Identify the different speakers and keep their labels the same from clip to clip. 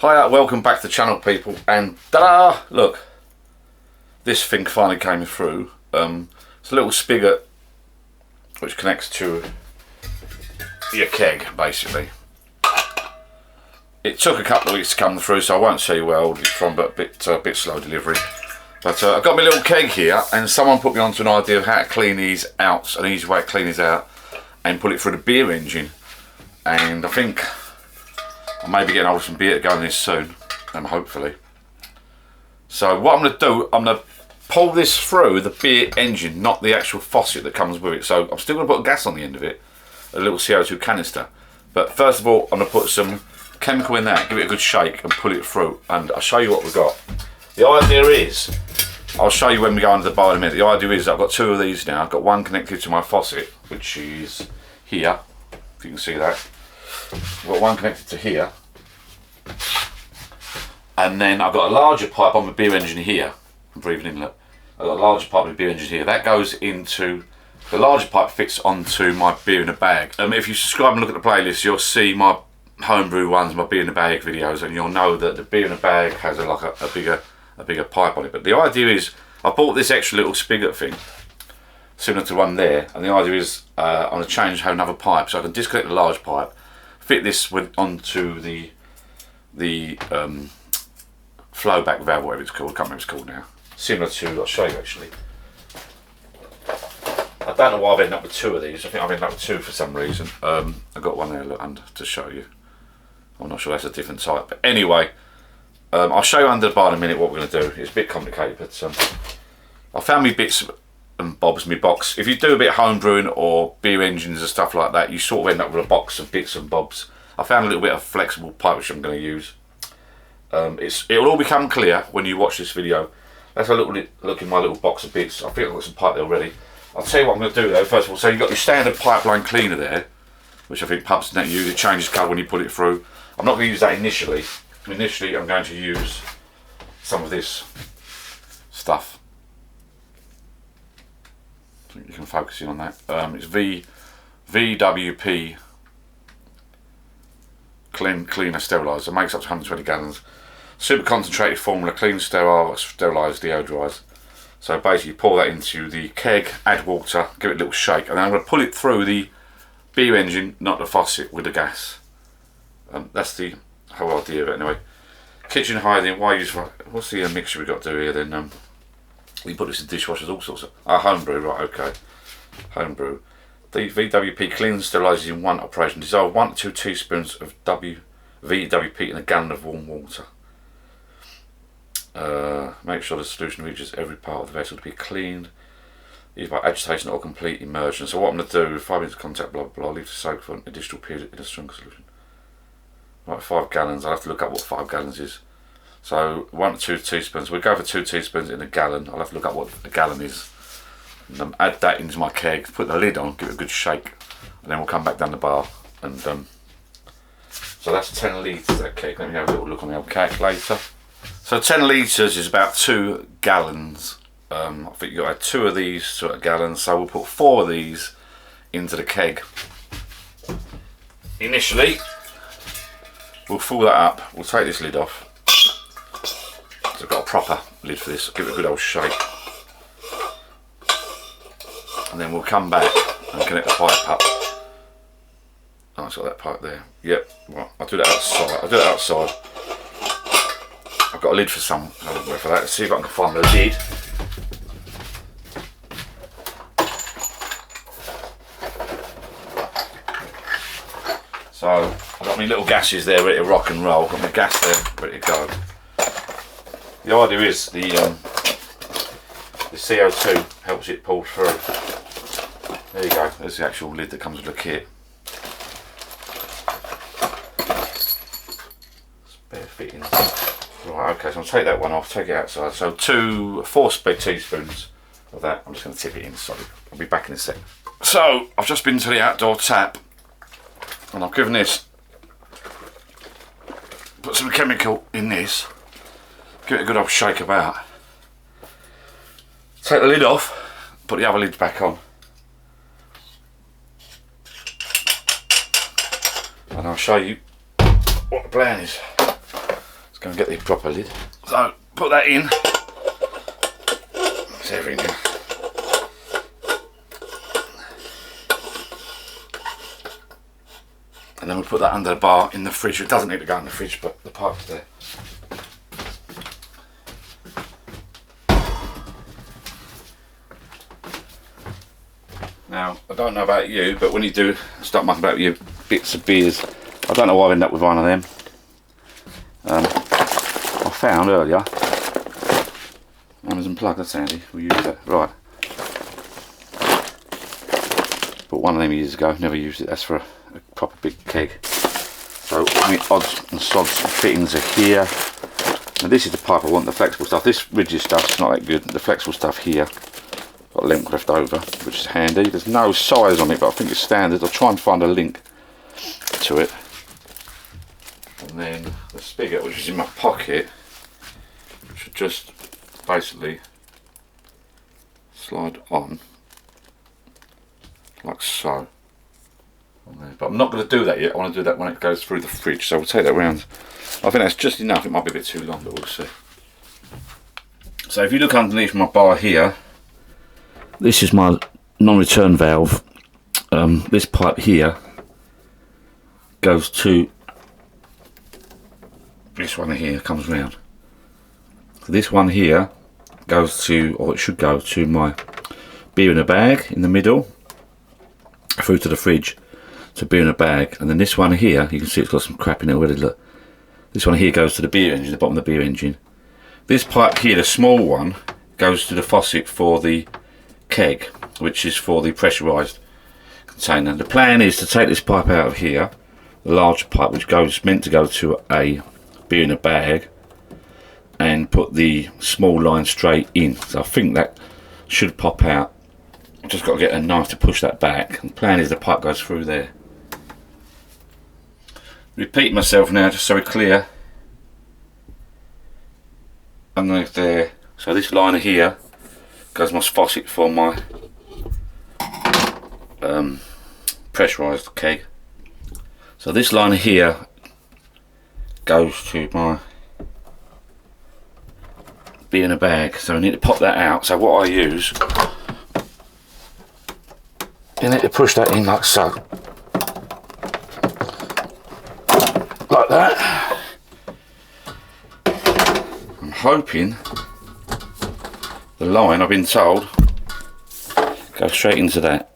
Speaker 1: Hiya, welcome back to the channel, people, and ta-da! Look, this thing finally came through. It's a little spigot which connects to your keg, basically. It took a couple of weeks to come through, so I won't show you where I ordered it from, but a bit slow delivery. But I've got my little keg here, and someone put me onto an idea of how to clean these out, an easy way to clean these out, and put it through the beer engine. And I think I may be getting hold of some beer to go in this soon, hopefully. So what I'm going to do, I'm going to pull this through the beer engine, not the actual faucet that comes with it. So I'm still going to put gas on the end of it, a little CO2 canister. But first of all, I'm going to put some chemical in that, give it a good shake and pull it through. And I'll show you what we've got. The idea is, I'll show you when we go under the bar in a minute. The idea is I've got two of these now. I've got one connected to my faucet, which is here, if you can see that. I've got one connected to here, and then I've got a larger pipe on the beer engine here. I'm breathing in, look. I've got a larger pipe on the beer engine here. That goes into, the larger pipe fits onto my beer in a bag. If you subscribe and look at the playlist, you'll see my homebrew ones, my beer in a bag videos, and you'll know that the beer in a bag has a bigger pipe on it. But the idea is, I bought this extra little spigot thing, similar to one there, and the idea is I'm going to change another pipe, so I can disconnect the large pipe, fit this onto the flow back valve, whatever it's called. I can't remember what it's called now. Similar to, I'll show you actually. I don't know why I've ended up with two of these. I think I've ended up with two for some reason. I've got one there, look, under to show you. I'm not sure that's a different type, but anyway, I'll show you under the bar in a minute what we're going to do. It's a bit complicated, but I found me bits and bobs, my box. If you do a bit of home brewing or beer engines and stuff like that, you sort of end up with a box of bits and bobs. I found a little bit of flexible pipe which I'm going to use. It'll all become clear when you watch this video. Let's have a look in my little box of bits. I think I've got some pipe there already. I'll tell you what I'm going to do though. First of all, so you've got your standard pipeline cleaner there, which I think pumps net use. It changes colour when you put it through. I'm not going to use that initially. Initially, I'm going to use some of this stuff. I think you can focus in on that. It's VWP cleaner steriliser. Makes up to 120 gallons. Super concentrated formula, clean, sterile, sterilised, deodorised. So basically, pour that into the keg, add water, give it a little shake, and then I'm going to pull it through the beer engine, not the faucet, with the gas. That's the whole idea of it, anyway. Kitchen hygiene. Why use? What's the mixture we got to do here? Then we put this in dishwashers, all sorts of. Homebrew, right? Okay, homebrew. The VWP cleans, sterilises in one operation. Dissolve 1 to 2 teaspoons of VWP in a gallon of warm water. Make sure the solution reaches every part of the vessel to be cleaned, either by agitation or complete immersion. So what I'm going to do, 5 minutes of contact, blah blah blah, leave to soak for an additional period in a stronger solution. Right, 5 gallons. I'll have to look up what 5 gallons is. So 1 to 2 teaspoons. We'll go for 2 teaspoons in a gallon. I'll have to look up what a gallon is. And, add that into my keg. Put the lid on. Give it a good shake, and then we'll come back down the bar. And so that's 10 litres. That keg. Let me have a little look on the old calculator. So 10 litres is about 2 gallons. I think you've got to add 2 of these to a gallon. So we'll put 4 of these into the keg. Initially, we'll fill that up. We'll take this lid off. So I've got a proper lid for this. Give it a good old shake. And then we'll come back and connect the pipe up. Oh, it's got that pipe there. Yep. Well, I'll do that outside. I've got a lid for somewhere for that. Let's see if I can find the lid. So I've got my little gases there ready to rock and roll. Got my gas there ready to go. The idea is the CO2 helps it pull through. There you go. There's the actual lid that comes with the kit. Spare fittings. Right. Okay. So I'll take that one off. Take it outside. So 4 spare teaspoons of that. I'm just going to tip it in. Sorry. I'll be back in a second. So I've just been to the outdoor tap. And I've given this, put some chemical in this, give it a good old shake about. Take the lid off, put the other lids back on. And I'll show you what the plan is. Let's go and get the proper lid. So put that in. That's everything. And then we'll put that under the bar in the fridge. It doesn't need to go in the fridge, but the pipe's there. Now, I don't know about you, but when you do start mucking about your bits of beers, I don't know why I end up with one of them. I found earlier, Amazon plug, that's handy, we'll use that, right. Bought one of them years ago, never used it, that's for a proper big keg. So, I mean, odds and sods fittings are here. Now this is the pipe I want, the flexible stuff. This rigid stuff's not that good, the flexible stuff here. Got length left over, which is handy. There's no size on it, but I think it's standard. I'll try and find a link to it. And then the spigot, which is in my pocket, should just basically slide on like so. But I'm not going to do that yet. I want to do that when it goes through the fridge. So we'll take that round. I think that's just enough. It might be a bit too long, but we'll see. So if you look underneath my bar here, this is my non-return valve. This pipe here goes to this one here, comes round. So this one here goes to, or it should go to, my beer in a bag in the middle, through to the fridge to beer in a bag. And then this one here, you can see it's got some crap in it already, look. This one here goes to the beer engine, the bottom of the beer engine. This pipe here, the small one, goes to the faucet for the keg, which is for the pressurised container. The plan is to take this pipe out of here, the larger pipe, which goes meant to go to a beer in a bag, and put the small line straight in. So I think that should pop out. I've just got to get a knife to push that back. And the plan is the pipe goes through there. Repeat myself now just so we're clear. Underneath there, so this liner here goes my faucet for my pressurised keg. So this liner here goes to my beer in a bag, so I need to pop that out. So what I use, you need to push that in like so, like that. I'm hoping the line, I've been told, goes straight into that.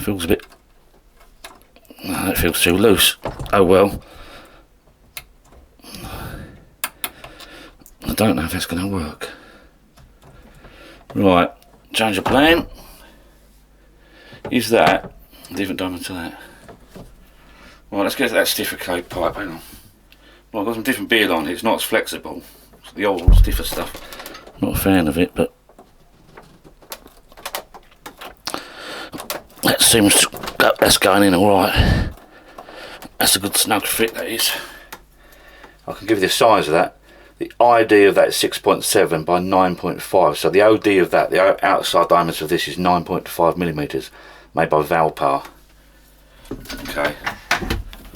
Speaker 1: Feels a bit, no, it feels too loose. Oh well. I don't know if that's going to work. Right, change of plan. Use that, different diamond to that. Right, let's get to that stiffer coat pipe, hang on. Well, I've got some different beard on, it's not as flexible. It's the old stiffer stuff. I'm not a fan of it, but that seems to go, that's going in alright. That's a good snug fit, that is. I can give you the size of that. The ID of that is 6.7 by 9.5. So the OD of that, the outside diameter of this is 9.5 millimeters, made by Valpar. Okay,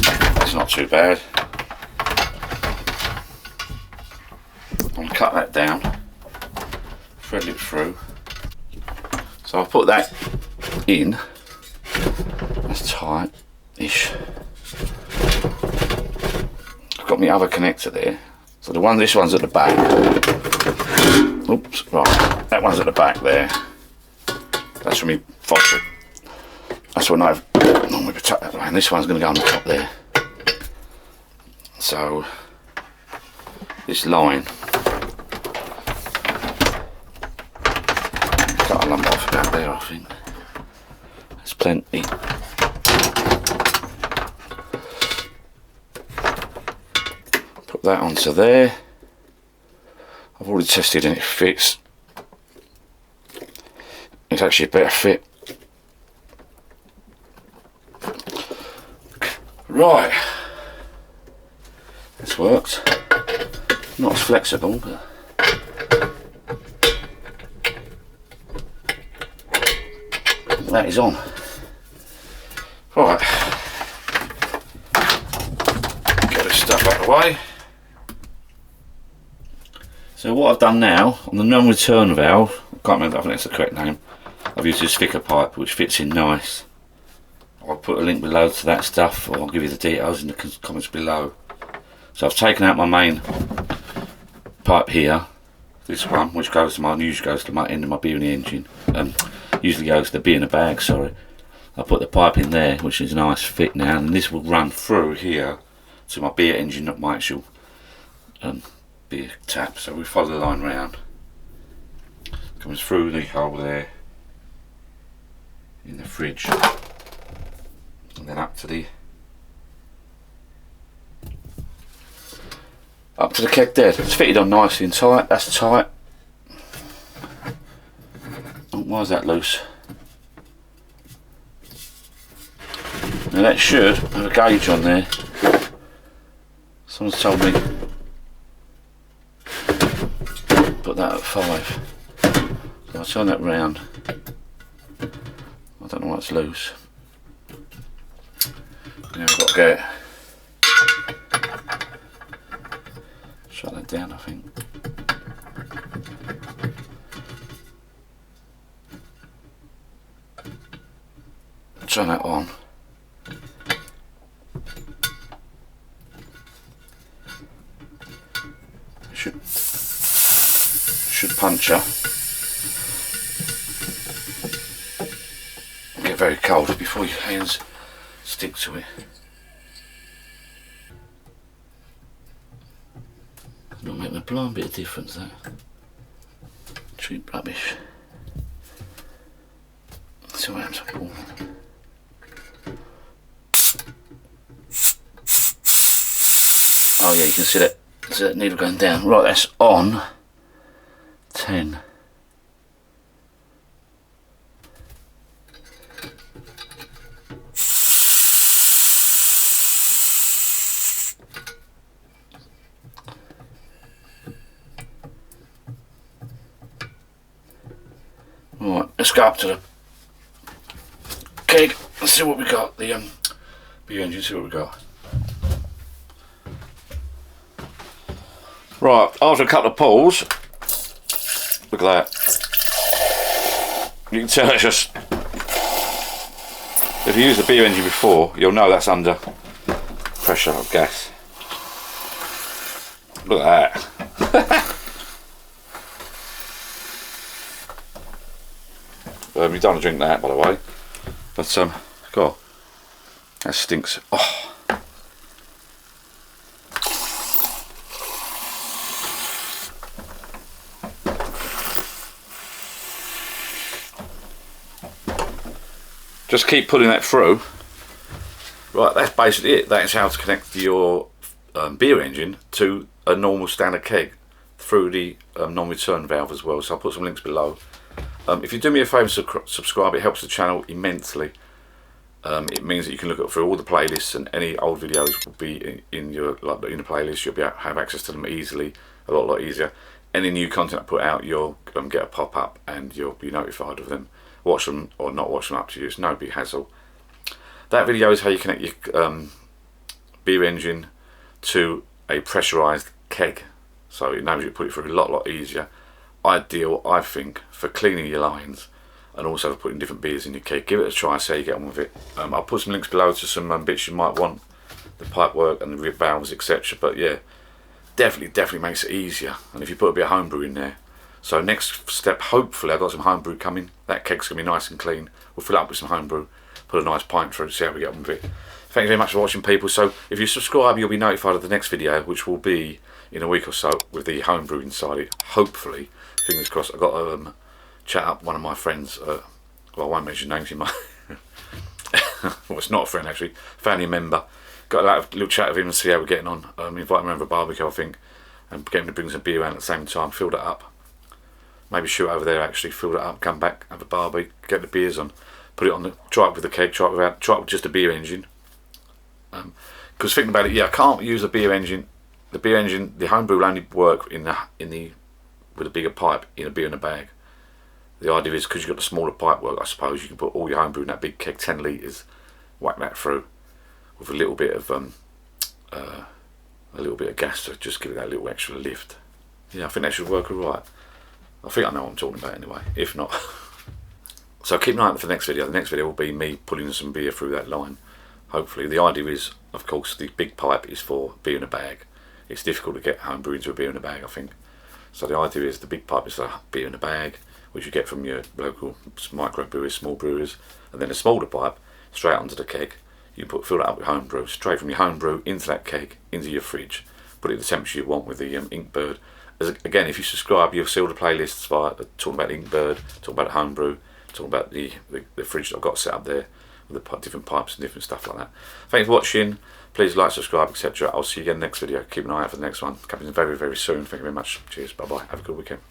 Speaker 1: that's not too bad. I'll cut that down, thread it through. So I'll put that in. That's tight-ish. I've got my other connector there. So the one, this one's at the back. Oops, right. That one's at the back there. That's from me faucet. That's what I've normally tuck that way. And this one's going to go on the top there. So this line, cut a lump off about there, I think. There's plenty. Put that onto there. I've already tested and it fits. It's actually a better fit. Right, this works. Not as flexible, but that is on. Right, get the this stuff out of the way. So what I've done now, on the non-return valve, I can't remember, I think that's the correct name, I've used this thicker pipe which fits in nice. I'll put a link below to that stuff, or I'll give you the details in the comments below. So I've taken out my main pipe here, this one, which usually goes to my end of my beer in the engine, usually goes to the beer in the bag, sorry. I put the pipe in there, which is a nice fit now, and this will run through here to my beer engine, not my actual beer tap. So we follow the line round, comes through the hole there in the fridge, and then up to the keg there. It's fitted on nicely and tight. That's tight. Oh, why is that loose? Now that should have a gauge on there. Someone's told me put that at 5. So I'll turn that round. I don't know why it's loose. Now we've got to get shut that down, I think. Turn that on. Should puncture. Get very cold before your hands stick to it. Not making a blind bit of difference, that. Cheap rubbish. Let's see what happens. Oh yeah, you can see that. See that needle going down. Right, that's on 10. Right, let's go up to the keg and see what we got. The beer engine, see what we got. Right, after a couple of pulls, look at that. You can tell it's just, if you used the beer engine before, you'll know that's under pressure of gas. Look at that. You don't want to drink that, by the way. But God, that stinks. Oh. Just keep pulling that through. Right, that's basically it. That is how to connect your beer engine to a normal standard keg through the non-return valve as well. So I'll put some links below. If you do me a favour, subscribe. It helps the channel immensely. It means that you can look through all the playlists, and any old videos will be in your in the playlist. You'll be able to have access to them easily, a lot easier. Any new content I put out, you'll get a pop up and you'll be notified of them. Watch them or not watch them, up to you. It's no big hassle. That video is how you connect your beer engine to a pressurised keg, so it knows you put it through a lot easier. Ideal, I think, for cleaning your lines and also for putting different beers in your keg. Give it a try, see how you get on with it. I'll put some links below to some bits you might want, the pipe work and the valves, etc. But yeah, definitely makes it easier. And if you put a bit of homebrew in there. So next step, hopefully I've got some homebrew coming. That keg's going to be nice and clean. We'll fill it up with some homebrew, put a nice pint through, see how we get on with it. Thank you very much for watching, people. So if you subscribe, you'll be notified of the next video, which will be in a week or so with the homebrew inside it. Hopefully, fingers crossed. I've got to chat up one of my friends. Well, I won't mention names in my... well, it's not a friend actually, family member. Got to have a little chat with him and see how we're getting on. Invite him over a barbecue, I think, and get him to bring some beer around at the same time, fill it up. Maybe shoot over there actually, fill it up, come back, have a barbie, get the beers on, put it on the, try it with the keg, try it with just a beer engine. Because thinking about it, yeah, I can't use a beer engine. The beer engine, the homebrew will only work with a bigger pipe in a beer in a bag. The idea is because you've got the smaller pipe work, I suppose you can put all your homebrew in that big keg, 10 litres, whack that through with a little bit of little bit of gas to just give it that little extra lift. Yeah, I think that should work alright. I think I know what I'm talking about anyway, if not. So keep an eye out for the next video. The next video will be me pulling some beer through that line. Hopefully. The idea is, of course, the big pipe is for beer in a bag. It's difficult to get home brewing to a beer in a bag, I think. So the idea is the big pipe is for beer in a bag, which you get from your local micro brewers, small brewers, and then a smaller pipe straight onto the keg. You fill that up with home brew, straight from your home brew into that keg, into your fridge. Put it at the temperature you want with the Inkbird. Again, if you subscribe, you'll see all the playlists via talking about the Inkbird, talking about the home brew, talking about the fridge that I've got set up there with the different pipes and different stuff like that. Thanks for watching. Please like, subscribe, etc. I'll see you again next video. Keep an eye out for the next one. Coming very, very soon. Thank you very much. Cheers. Bye bye. Have a good weekend.